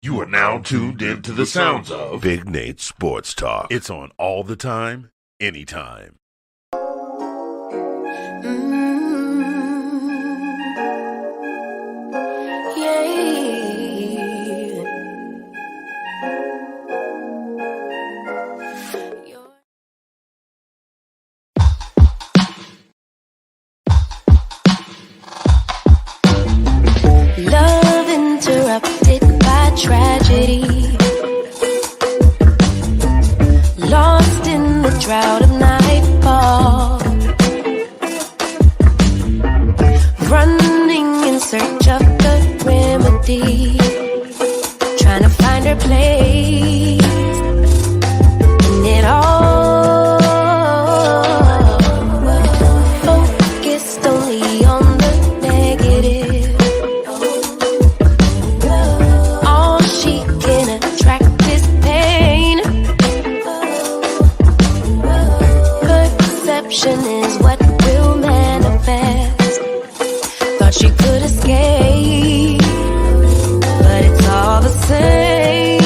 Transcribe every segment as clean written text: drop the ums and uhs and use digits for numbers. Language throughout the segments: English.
You are now tuned into the sounds of Big Nate Sports Talk. It's on all the time, anytime. Love interrupted by tragedy, lost in the drought of nightfall, running in search of the remedy, trying to find her place in it all, focused only on the negative. Perception is what will manifest. Thought she could escape, but it's all the same.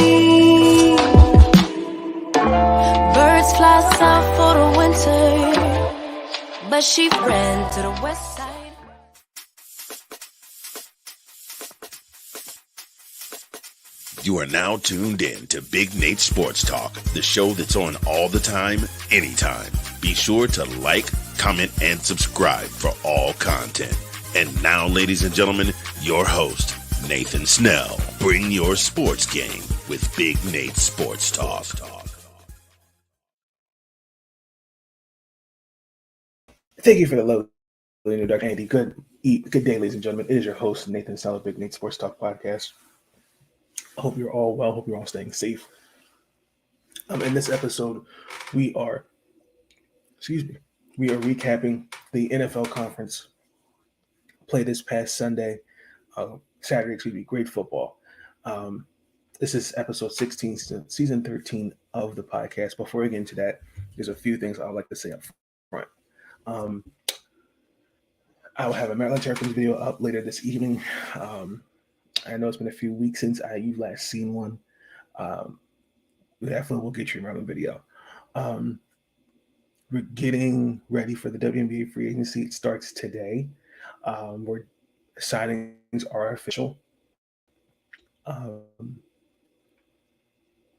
Birds fly south for the winter, but she ran to the west side. You are now tuned in to Big Nate Sports Talk, the show that's on all the time, anytime. Be sure to like, comment, and subscribe for all content. And now, ladies and gentlemen, your host, Nathan Snell. Bring your sports game with Big Nate Sports Talk. Thank you for the lovely introduction, Andy. Good day, ladies and gentlemen. It is your host, Nathan Snell of Big Nate Sports Talk Podcast. I hope you're all well. Hope you're all staying safe. In this episode, we are recapping the NFL conference play this past Saturday, great football. This is episode 16, season 13 of the podcast. Before we get into that, there's a few things I would like to say up front. I will have a Maryland Terrapins video up later this evening. I know it's been a few weeks since you've last seen one. Definitely will get you a Maryland video. We're getting ready for the WNBA free agency. It starts today. Where signings are official.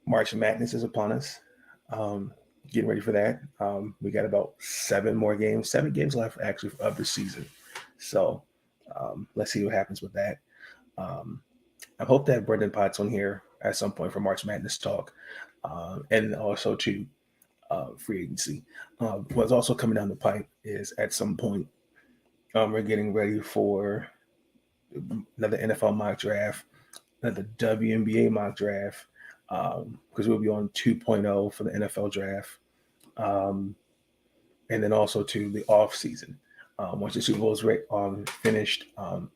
March Madness is upon us. Getting ready for that. We got about 7 games left actually of the season. So let's see what happens with that. I hope to have Brendan Potts on here at some point for March Madness talk, and also to free agency. What's also coming down the pipe is at some point we're getting ready for another NFL mock draft, another WNBA mock draft, because we'll be on 2.0 for the NFL draft, and then also to the off season. Once the Super Bowl is finished,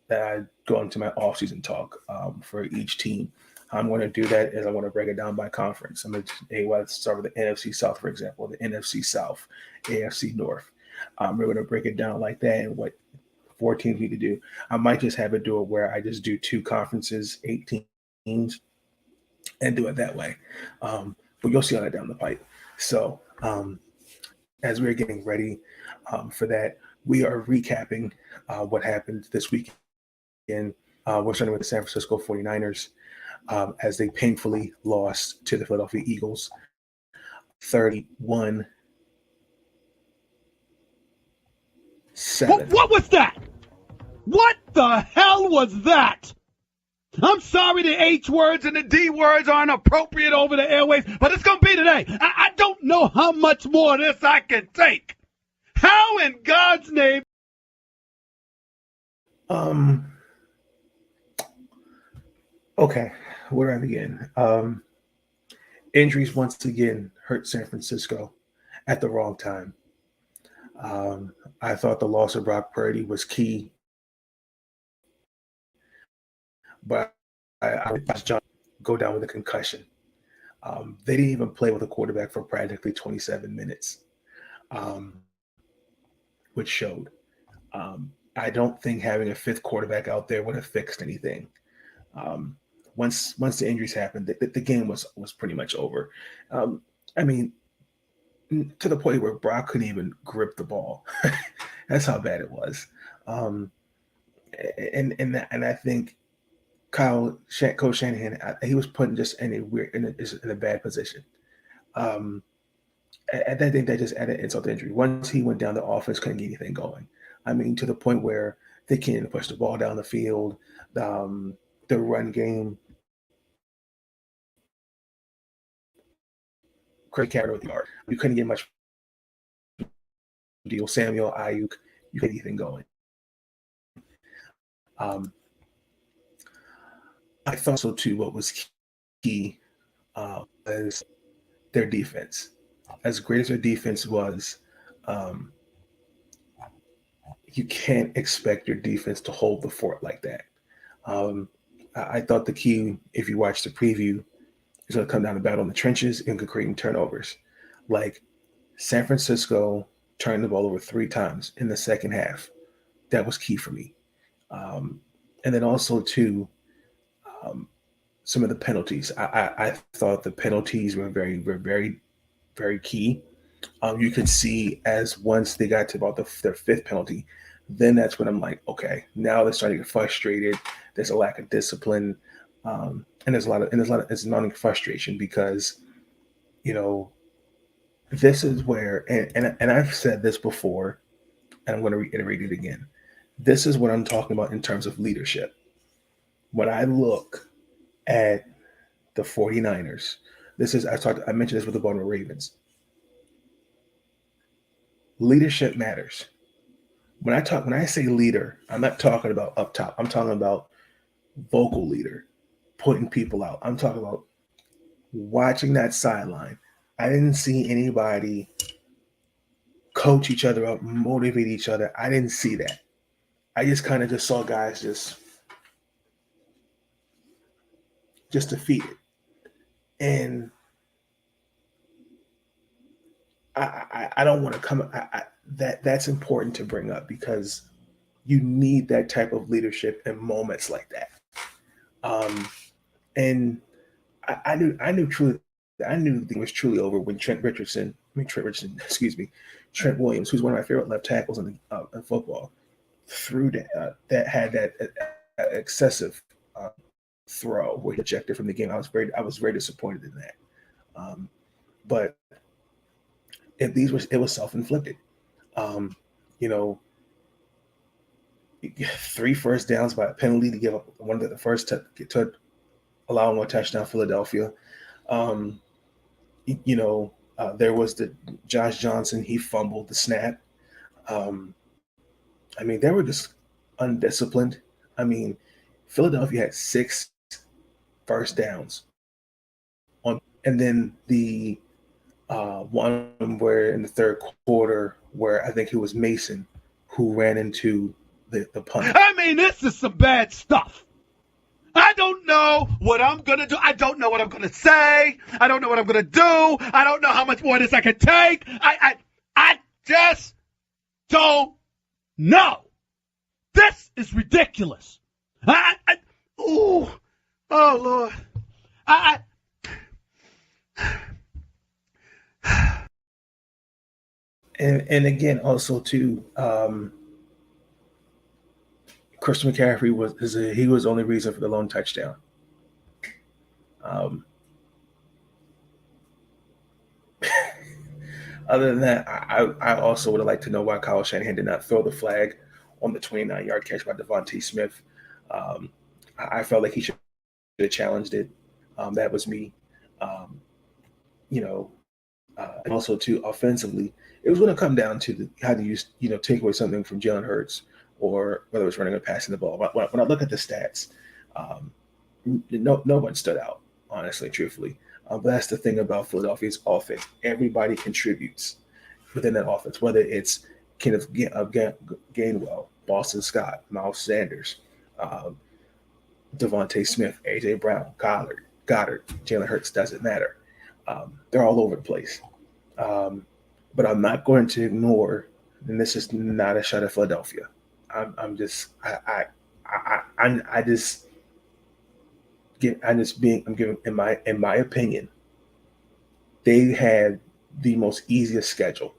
that I go into my off-season talk for each team. How I'm going to do that is I want to break it down by conference. I'm going to start with the NFC South, for example, the NFC South, AFC North. We're going to break it down like that and what 4 teams need to do. I might just have it do it where I just do 2 conferences, 8 teams, and do it that way. But you'll see all that down the pipe. So as we're getting ready for that, we are recapping what happened this weekend. We're starting with the San Francisco 49ers as they painfully lost to the Philadelphia Eagles 31-7. What was that? What the hell was that? I'm sorry the H words and the D words aren't appropriate over the airwaves, but it's going to be today. I don't know how much more of this I can take. How in God's name? Okay, where do I begin? Injuries once again hurt San Francisco at the wrong time. I thought the loss of Brock Purdy was key, but I watched John go down with a concussion. They didn't even play with a quarterback for practically 27 minutes. Which showed. I don't think having a 5th quarterback out there would have fixed anything. once the injuries happened, the game was pretty much over. I mean, to the point where Brock couldn't even grip the ball. That's how bad it was. Um, and I think Coach Shanahan, he was putting just in a bad position. Um, I think that just added insult to injury. Once he went down, the offense couldn't get anything going. I mean, to the point where they can't even push the ball down the field. The run game, Craig carried with the art. You couldn't get much deal. Samuel Ayuk, you couldn't get anything going. I thought so too. What was key was their defense. As great as their defense was, um, you can't expect your defense to hold the fort like that. I thought the key, if you watch the preview, is going to come down to battle in the trenches and creating turnovers. Like San Francisco turned the ball over 3 times in the second half. That was key for me. And then also, too, some of the penalties. I thought the penalties were very, very key. You could see as once they got to about their 5th penalty, then that's when I'm like, okay, now they're starting to get frustrated. There's a lack of discipline, and there's a lot of mounting frustration because, this is where, and I've said this before, and I'm going to reiterate it again. This is what I'm talking about in terms of leadership. When I look at the 49ers, I mentioned this with the Baltimore Ravens. Leadership matters. When I say leader, I'm not talking about up top. I'm talking about vocal leader, putting people out. I'm talking about watching that sideline. I didn't see anybody coach each other up, motivate each other. I didn't see that. I just kind of just saw guys just defeated. And I don't want to come. That's important to bring up because you need that type of leadership in moments like that. And I knew the thing was truly over when Trent Williams, who's one of my favorite left tackles in football, threw that had that excessive throw where he ejected from the game. I was very disappointed in that. But it was self-inflicted. 3 first downs by a penalty to give up one of the first to allow one touchdown, Philadelphia. There was the Josh Johnson. He fumbled the snap. They were just undisciplined. Philadelphia had 6 first downs and then the one where in the third quarter where I think it was Mason who ran into the punt. This is some bad stuff. I don't know what I'm going to do. I don't know what I'm going to say. I don't know what I'm going to do. I don't know how much more of this I can take. I just don't know. This is ridiculous. Oh, Lord. And again, also too, Christian McCaffrey was the only reason for the lone touchdown. Other than that, I also would have liked to know why Kyle Shanahan did not throw the flag on the 29-yard catch by Devontae Smith. I felt like he should have challenged it. That was me. And also too, offensively, it was going to come down to how do you take away something from Jalen Hurts or whether it was running or passing the ball. When I look at the stats, no one stood out, honestly, truthfully. But that's the thing about Philadelphia's offense. Everybody contributes within that offense, whether it's Kenneth Gainwell, Boston Scott, Miles Sanders, Devontae Smith, A.J. Brown, Goddard, Jalen Hurts, doesn't matter. They're all over the place. But I'm not going to ignore, and this is not a shot at Philadelphia. I'm giving in my opinion, they had the most easiest schedule.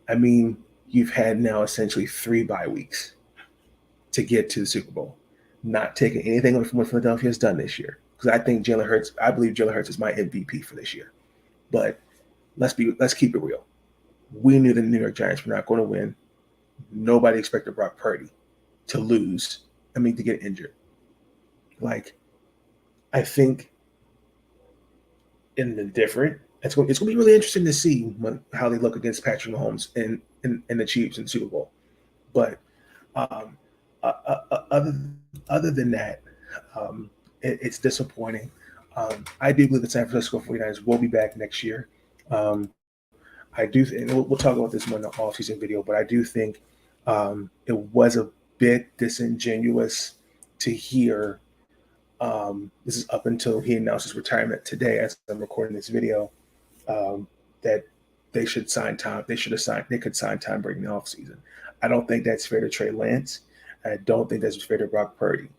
I mean, you've had now essentially 3 bye weeks to get to the Super Bowl, not taking anything away from what Philadelphia has done this year. Because I believe Jalen Hurts is my MVP for this year. But let's keep it real. We knew the New York Giants were not going to win. Nobody expected Brock Purdy to lose. To get injured. I think in the different, it's going to be really interesting to see how they look against Patrick Mahomes and the Chiefs in the Super Bowl. But other than that, it's disappointing. I do believe the San Francisco 49ers will be back next year. I do, and we'll talk about this more in the off-season video, but I do think it was a bit disingenuous to hear. This is up until he announced his retirement today, as I'm recording this video, that they should sign Tom. They could sign Tom Brady in the offseason. I don't think that's fair to Trey Lance. I don't think that's fair to Brock Purdy.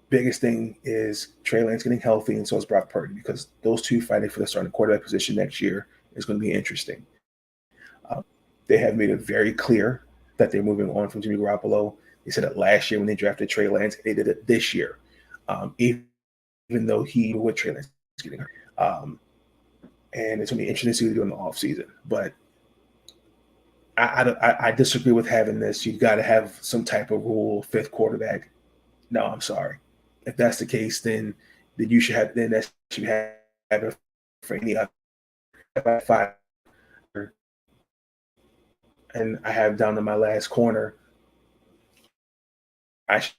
Biggest thing is Trey Lance getting healthy, and so is Brock Purdy, because those two fighting for the starting quarterback position next year is going to be interesting. They have made it very clear that they're moving on from Jimmy Garoppolo. They said it last year when they drafted Trey Lance. They did it this year, even though he with Trey Lance getting hurt. And it's going to be interesting to see what they do in the offseason. But I disagree with having this. You've got to have some type of rule, fifth quarterback. No, I'm sorry. If that's the case, then you should have. Then that should have it for any other 5. And I have down to my last corner. I should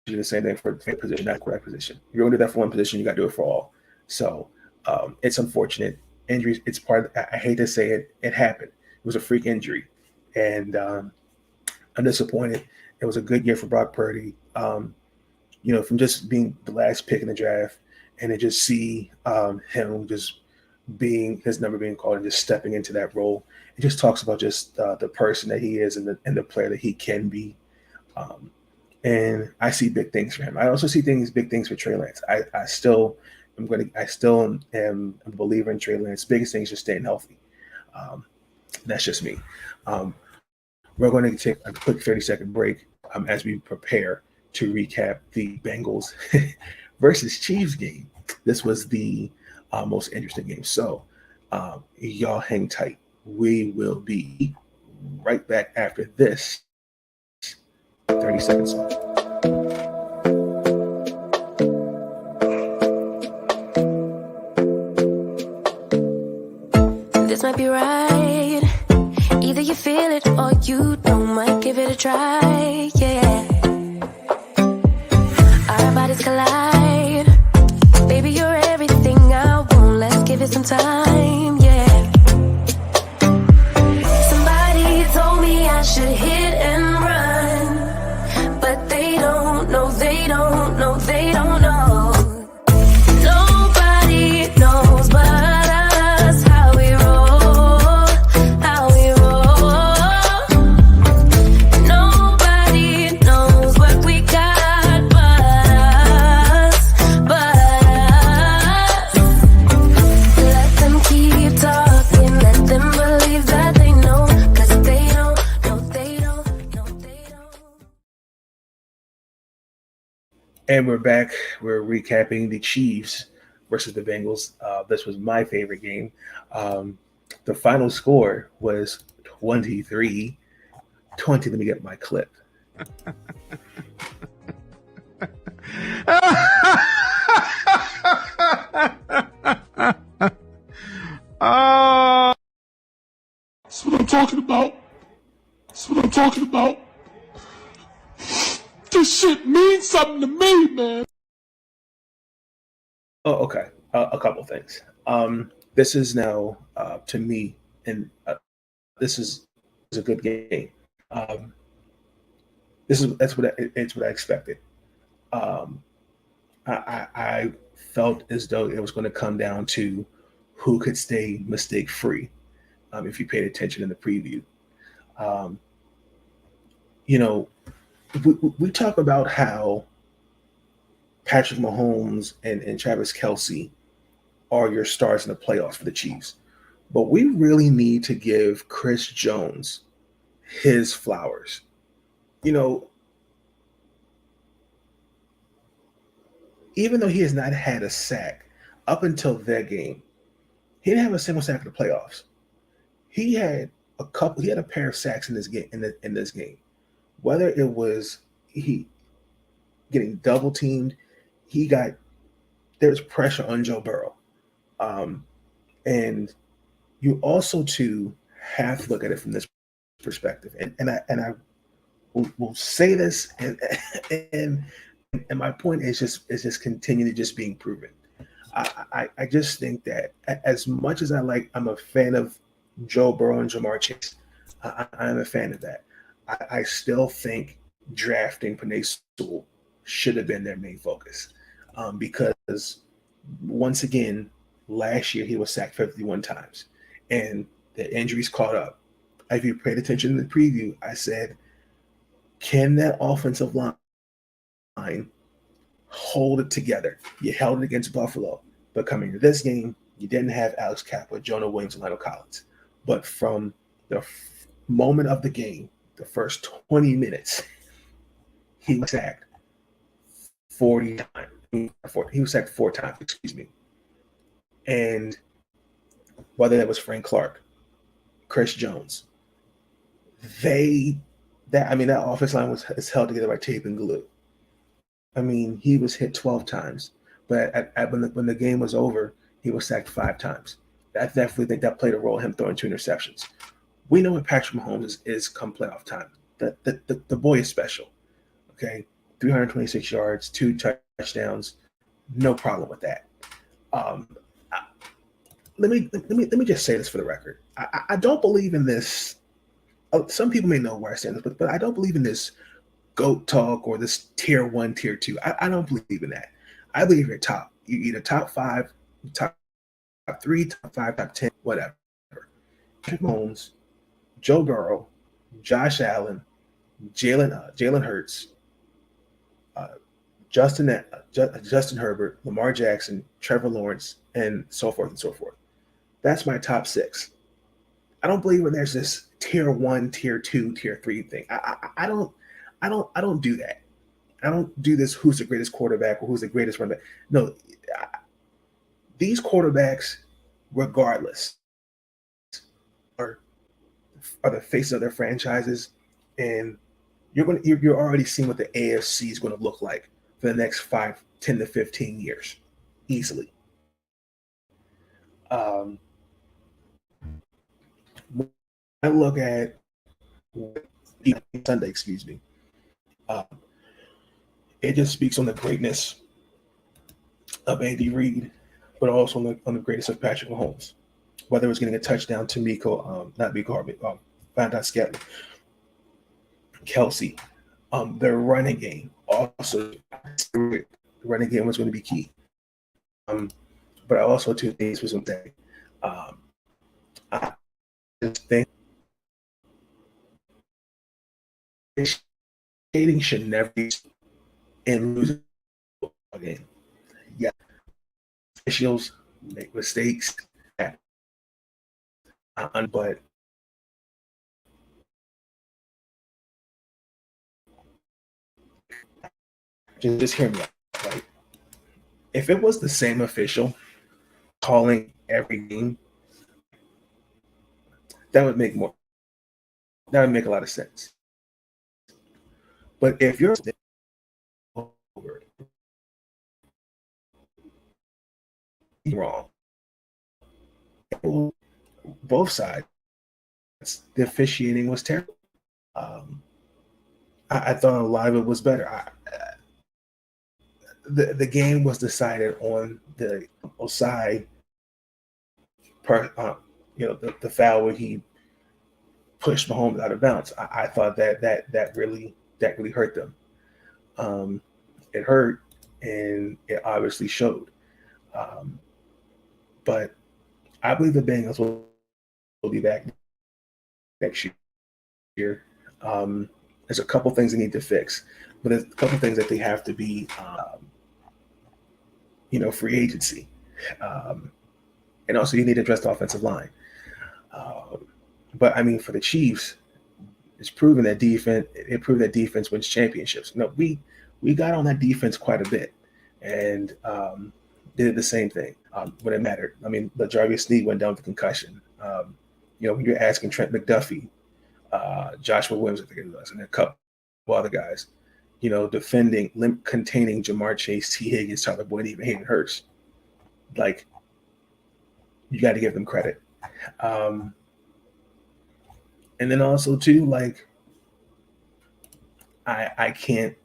do the same thing for the position, not quarterback position. If you're going to do that for one position, you got to do it for all. So it's unfortunate. Injuries, it's part of, I hate to say it, it happened. It was a freak injury. And I'm disappointed. It was a good year for Brock Purdy. From just being the last pick in the draft, and to just see him just being his number being called and just stepping into that role, it just talks about just the person that he is and the player that he can be. And I see big things for him. I also see big things for Trey Lance. I still am a believer in Trey Lance. Biggest thing is just staying healthy. That's just me. We're going to take a quick 30-second break as we prepare to recap the Bengals versus Chiefs game. This was the most interesting game. So y'all hang tight. We will be right back after this 30 seconds. This might be right. Either you feel it or you don't. Might give it a try. Yeah. Our bodies collide. Baby, you're everything I want. Let's give it some time. Yeah. Somebody told me I should hit and run, but they don't know. They don't know. They don't know. Nobody knows but us how we roll, how we roll. Nobody knows what we got but us, but us. Let them keep talking, let them believe that they know, 'cause they don't know, they don't know, they don't. And we're back. We're recapping the Chiefs versus the Bengals. This was my favorite game. The final score was 23-20. Let me get my clip. That's what I'm talking about. That's what I'm talking about. This shit means something to me, man. Oh, okay. A couple things. This is now to me, and this is a good game. It's what I expected. I felt as though it was going to come down to who could stay mistake free. If you paid attention in the preview, we talk about how Patrick Mahomes and Travis Kelce are your stars in the playoffs for the Chiefs. But we really need to give Chris Jones his flowers. You know, even though he has not had a sack up until that game, he didn't have a single sack in the playoffs. He had he had a pair of sacks in this game. In this game, whether it was he getting double teamed, there was pressure on Joe Burrow, and you also too have to look at it from this perspective. And I will say this, and my point is just continue to just being proven. I just think that as much as I'm a fan of Joe Burrow and Jamar Chase. I'm a fan of that. I still think drafting Penei Sewell should have been their main focus, because once again, last year he was sacked 51 times, and the injuries caught up. If you paid attention in the preview, I said, can that offensive line hold it together? You held it against Buffalo, but coming to this game, you didn't have Alex Cappa, Jonah Williams, and Lionel Collins. But from the moment of the game, the first 20 minutes, he was sacked 40 times. He was sacked 4 times, excuse me. And whether that was Frank Clark, Chris Jones, that offensive line is held together by tape and glue. I mean, he was hit 12 times, but when the game was over, he was sacked 5 times. I definitely think that played a role in him throwing 2 interceptions. We know what Patrick Mahomes is come playoff time. The boy is special. Okay, 326 yards, 2 touchdowns, no problem with that. Let me just say this for the record. I don't believe in this. Some people may know where I stand, but I don't believe in this GOAT talk or this tier 1, tier 2. I don't believe in that. I believe you're either top 5, top 3, top 5, top 10, whatever. Patrick Mahomes, Joe Burrow, Josh Allen, Jalen Hurts, Justin Herbert, Lamar Jackson, Trevor Lawrence, and so forth and so forth. That's my top 6. I don't believe when there's this tier 1, tier 2, tier 3 thing. I don't do that. I don't do this who's the greatest quarterback or who's the greatest running back. No, these quarterbacks, regardless, are the faces of their franchises, and you're already seeing what the AFC is going to look like for the next 5, 10 to 15 years, easily. I look at Sunday, excuse me. It just speaks on the greatness of Andy Reid, but also on the greatness of Patrick Mahomes. Whether it was getting a touchdown to Van Scott, Kelce, their running game also. The running game was going to be key. But I also two things was something. I just think skating should never be in losing a game. Yeah, officials make mistakes, but just hear me out. Right? If it was the same official calling every game, that would make a lot of sense. But if you're over wrong, both sides, the officiating was terrible. I thought a lot of it was better. The game was decided on the Osai the foul where he pushed Mahomes out of bounds. I thought that really hurt them. It hurt, and it obviously showed. But I believe the Bengals will be back next year. There's a couple things they need to fix, but there's a couple things that they have to be free agency. And also you need to address the offensive line. But I mean, for the Chiefs, it's proven that defense. It proved that defense wins championships. We got on that defense quite a bit, and did the same thing when it mattered. I mean, Jarvis Sneed went down with a concussion. When you're asking Trent McDuffie, Joshua Williams, I think it was, and a couple other guys, containing Jamar Chase, T. Higgins, Tyler Boyd, even Hayden Hurst. Like, you got to give them credit. And then also too, like, I can't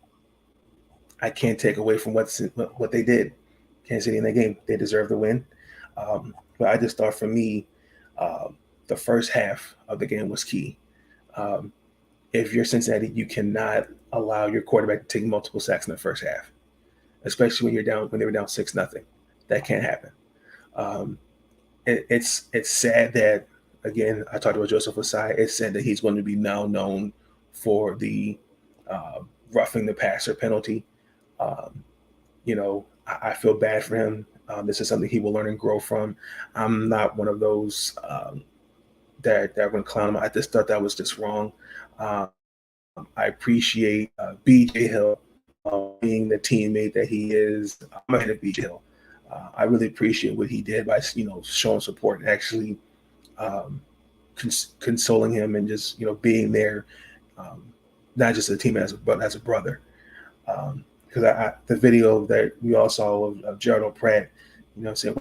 take away from what they did. Kansas City in that game, they deserve the win. But I just thought, for me, the first half of the game was key. If you're Cincinnati, you cannot allow your quarterback to take multiple sacks in the first half, especially when they were down 6-0. That can't happen. It's sad that, again, I talked about Joseph Ossai. It's sad that he's going to be now known for the roughing the passer penalty. I feel bad for him. This is something he will learn and grow from. I'm not one of those that are going to clown him. I just thought that was just wrong. I appreciate B.J. Hill being the teammate that he is. I'm ahead of B.J. Hill. I really appreciate what he did by showing support and actually consoling him and just being there, not just a teammate but as a brother. Because the video that we all saw of Gerald Pratt, saying,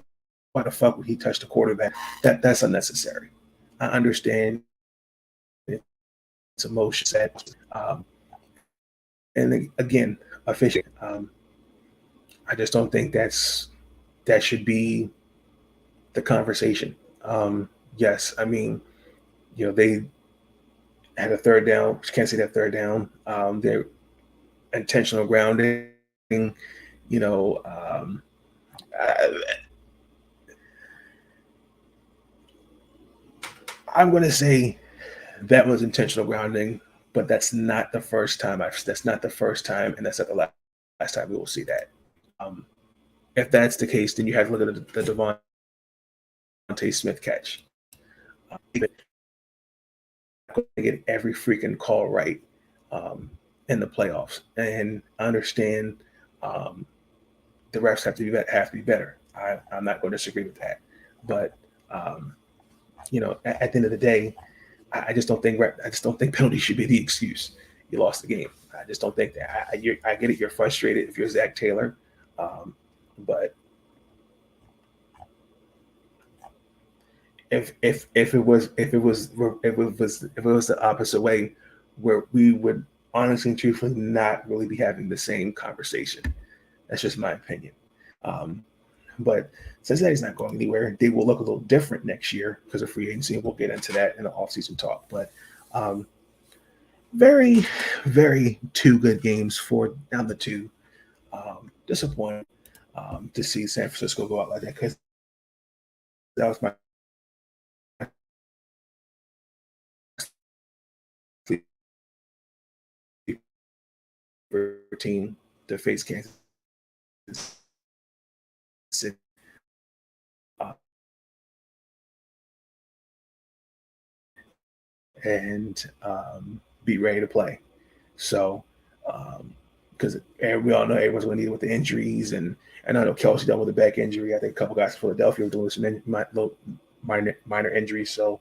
why the fuck would he touch the quarterback? That's unnecessary. I understand it's emotion set. And again, official. I just don't think that should be the conversation. Yes, I mean, they had a third down. Can't say that third down. They're intentional grounding. I'm going to say that was intentional grounding, but that's not the first time. That's not the first time, and that's not the last time we will see that. If that's the case, then you have to look at the Devontae Smith catch. To get every freaking call right in the playoffs, and understand the refs have to be better. I'm not going to disagree with that, but at the end of the day, I just don't think penalties should be the excuse. You lost the game. I just don't think that. I get it. You're frustrated if you're Zach Taylor, but if it was the opposite way, where we would honestly and truthfully not really be having the same conversation. That's just my opinion. But Cincinnati's not going anywhere. They will look a little different next year because of free agency, and we'll get into that in the offseason talk. But very, very two good games for down the two. Disappointing to see San Francisco go out like that, because that was my team to face Kansas City. And be ready to play. So, because we all know everyone's going to need it with the injuries, and I know Kelsey done with a back injury. I think a couple guys in Philadelphia were doing some minor injuries. So,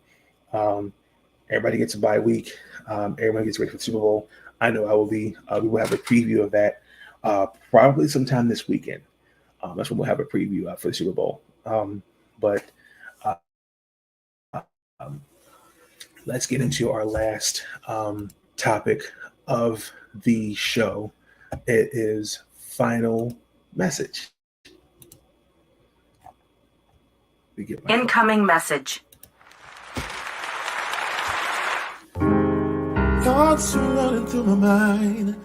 everybody gets a bye week. Everyone gets ready for the Super Bowl. I know I will be. We will have a preview of that probably sometime this weekend. That's when we'll have a preview for the Super Bowl. But let's get into our last topic of the show. It is final message. Incoming message. Thoughts are running through my mind.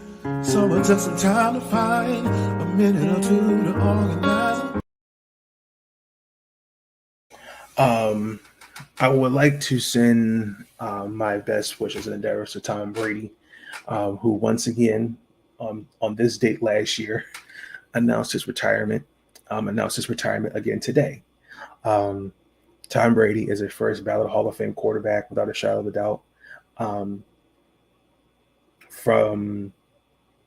Someone took some time to find a minute or two to organize. I would like to send my best wishes and endeavors to Tom Brady, who once again on this date last year announced his retirement. announced his retirement again today. Tom Brady is a first ballot Hall of Fame quarterback without a shadow of a doubt. From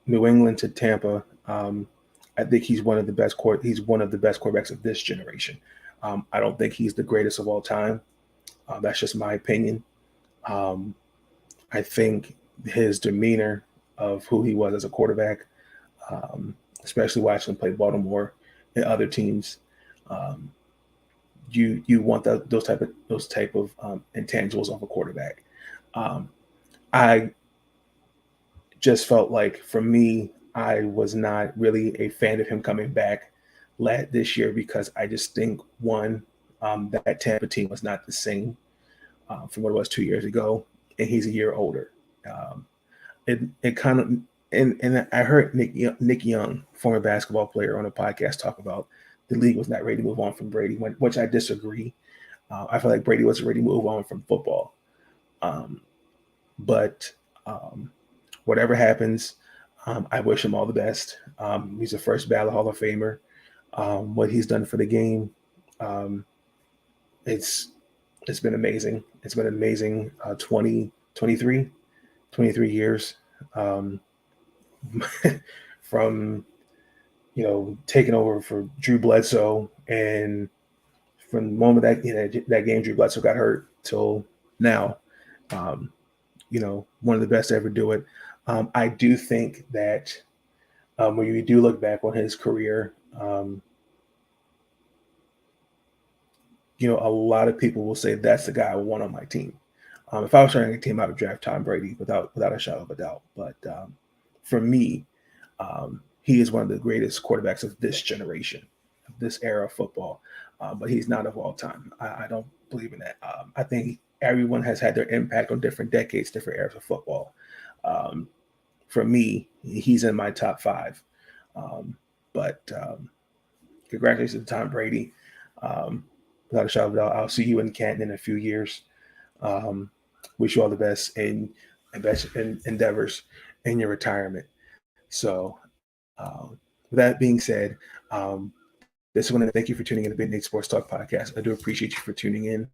New England to Tampa, I think he's one of the best quarterbacks of this generation. I don't think he's the greatest of all time. That's just my opinion. I think his demeanor of who he was as a quarterback, especially watching him play Baltimore and other teams, you want those type of intangibles of a quarterback. I just felt like, for me, I was not really a fan of him coming back this year because I just think, one, that Tampa team was not the same from what it was 2 years ago, and he's a year older. It kind of, and I heard Nick Young, former basketball player, on a podcast talk about the league was not ready to move on from Brady, which I disagree. I feel like Brady wasn't ready to move on from football. But whatever happens, I wish him all the best. He's a first ballot Hall of Famer. What he's done for the game, it's been amazing. It's been amazing. 23 years from taking over for Drew Bledsoe, and from the moment that game Drew Bledsoe got hurt till now, one of the best to ever do it. I do think that when you do look back on his career, a lot of people will say that's the guy I want on my team. If I was trying to team, I would draft Tom Brady without a shadow of a doubt. But for me, he is one of the greatest quarterbacks of this generation, of this era of football. But he's not of all time. I don't believe in that. I think everyone has had their impact on different decades, different eras of football. For me, he's in my top 5. But congratulations to Tom Brady. Without a shadow of a doubt, I'll see you in Canton in a few years. Wish you all the best in endeavors in your retirement. So, with that being said, this is when I thank you for tuning in to Big Nate Sports Talk podcast. I do appreciate you for tuning in.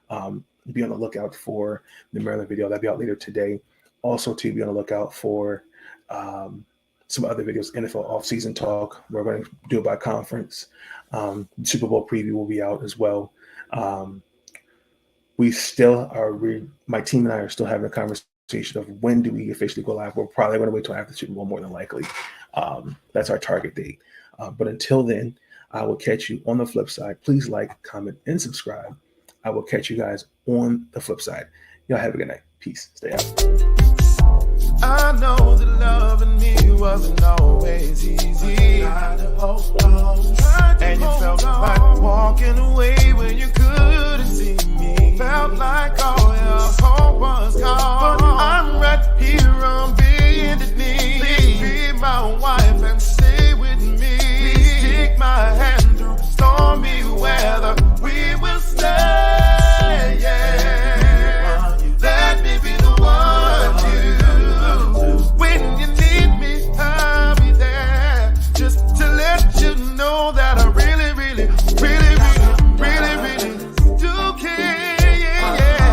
Be on the lookout for the Maryland video that'll be out later today. Also, to be on the lookout for some other videos, NFL offseason talk. We're going to do it by conference. Super Bowl preview will be out as well. We still are, my team and I are still having a conversation of when do we officially go live. We're probably going to wait till after the Super Bowl, more than likely. That's our target date. But until then, I will catch you on the flip side. Please like, comment, and subscribe. I will catch you guys on the flip side. Y'all have a good night. Peace. Stay out. I know that loving me wasn't always easy. And you felt like walking away when you couldn't see me. Felt like all your hope was gone. But I'm right here on bended knee. Please be my wife and stay with me. Please take my hand through stormy weather. We will stay, yeah. Let me be the one when you need me, I'll be there. Just to let you know that I really, really, really, really, really, really do care. Yeah.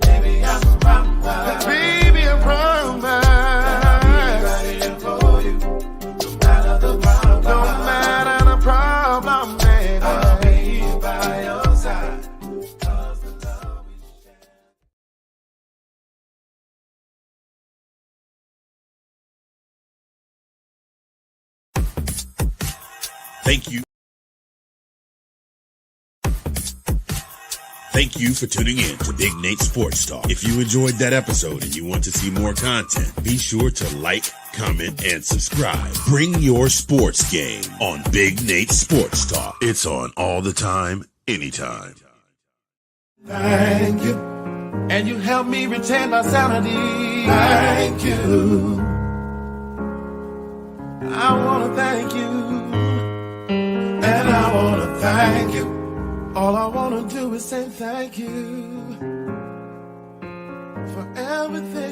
Baby, I promise. Baby, I promise. I'll be right here for you. No matter the problem. No matter the problem, baby. I'll be here by your side. 'Cause the love we share. Thank you for tuning in to Big Nate Sports Talk. If you enjoyed that episode and you want to see more content, be sure to like, comment, and subscribe. Bring your sports game on Big Nate Sports Talk. It's on all the time, anytime. Thank you. And you helped me retain my sanity. Thank you. I want to thank you. And I want to thank you. All I want to do is say thank you for everything.